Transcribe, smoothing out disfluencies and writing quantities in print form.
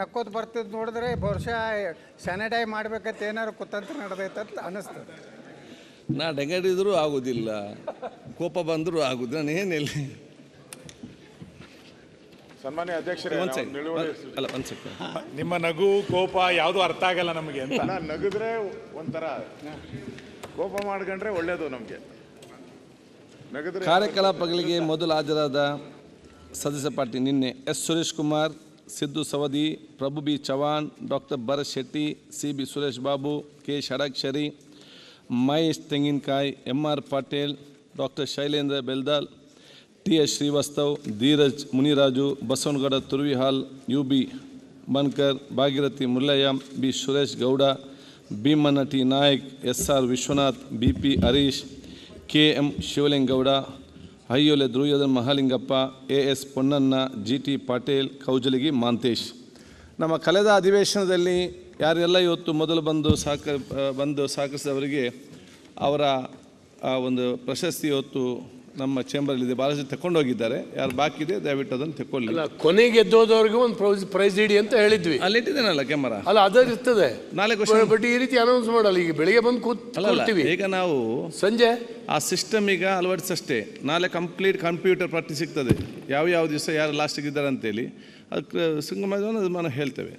ನಕ್ಕೋತ್ ಬರ್ತಿದ್ದು ನೋಡಿದ್ರೆ ಬಹುಶಃ ಸ್ಯಾನಿಟೈಸ್ ಮಾಡ್ಬೇಕಂತ ಏನಾದ್ರು ಕುತಂತ್ರ ನಡೆದೈತೆ ಅಂತ ಅನಿಸ್ತದೆ. ನಾ ಡಗಡಿದ್ರೂ ಆಗೋದಿಲ್ಲ, ಕೋಪ ಬಂದರೂ ಆಗೋದಿಲ್ಲ. ನಾನು ಏನಿಲ್ಲ. ಸನ್ಮಾನ್ಯ ಅಧ್ಯಕ್ಷರೇ, ಅಲ್ಲ ಒಂದು ಸೆಕೆಂಡ್, ನಿಮ್ಮ ನಗು ಕೋಪ ಯಾವುದು ಅರ್ಥ ಆಗಲ್ಲ ನಮಗೆ ಅಂತ. ನಗಿದ್ರೆ ಒಂಥರ, ಕೋಪ ಮಾಡ್ಕೊಂಡ್ರೆ ಒಳ್ಳೇದು ನಮಗೆ. ಕಾರ್ಯಕಲಾಪಗಳಿಗೆ ಮೊದಲು ಹಾಜರಾದ ಸದಸ್ಯ ಪಾರ್ಟಿ ನಿನ್ನೆ S Suresh Kumar, Siddu Savadi, Prabhu B Chavan, doctor Bharat Shetty, C B Suresh Babu, K Shadakshari, Mahesh Tenginakai, M R Patil, doctor Shailendra Beldal, T S Srivastav, Dheeraj Muniraju, Basavanagouda Turvihal, U B Bankar, Bhagirathi Mullaiah, B Suresh Gowda, Bheemanna T Naik, S R Vishwanath, B P Harish, K M Shivalingegowda, Aihole Duryodhan Mahalingappa, A S Ponnanna, G T Patil, Kaujalagi Mantesh. ನಮ್ಮ ಕಳೆದ ಅಧಿವೇಶನದಲ್ಲಿ ಯಾರೆಲ್ಲ ಇವತ್ತು ಮೊದಲು ಬಂದು ಸಹಕರಿಸಿದವರಿಗೆ ಅವರ ಒಂದು ಪ್ರಶಸ್ತಿ ಇವತ್ತು ನಮ್ಮ ಚೇಂಬರಲ್ಲಿದೆ. ಭಾಳ ಜನ ತಗೊಂಡೋಗಿದ್ದಾರೆ. ಯಾರು ಬಾಕಿ ಇದೆ ದಯವಿಟ್ಟು ಅದನ್ನು ತಗೊಳ್ಳಿ. ಕೊನೆಗೆ ಗೆದ್ದೋದವ್ರಿಗೆ ಒಂದು ಪ್ರೈಸ್ ಇಡಿ ಅಂತ ಹೇಳಿದ್ವಿ. ಅಲ್ಲಿಟ್ಟಿದ್ದೇನಲ್ಲ ಕ್ಯಾಮರಾ, ಅಲ್ಲ ಅದೇ ಇರ್ತದೆ. ನಾಳೆ ಬಟ್ ಈ ರೀತಿ ಅನೌನ್ಸ್ ಮಾಡಲ್ಲ. ಈಗ ಬೆಳಿಗ್ಗೆ ಬಂದು ಕೂತ್ಕೊಳ್ತೀವಿ, ಈಗ ನಾವು ಸಂಜೆ ಆ ಸಿಸ್ಟಮ್ ಈಗ ಅಳವಡಿಸಷ್ಟೇ. ನಾಳೆ ಕಂಪ್ಲೀಟ್ ಕಂಪ್ಯೂಟರ್ ಪಟ್ಟಿ ಸಿಗ್ತದೆ, ಯಾವ ದಿವಸ ಯಾರು ಲಾಸ್ಟಿಗೆ ಇದ್ದಾರೆ ಅಂತೇಳಿ. ಅದಕ್ಕೆ ಸಂಗಮ ನಾನು ಹೇಳ್ತೇವೆ.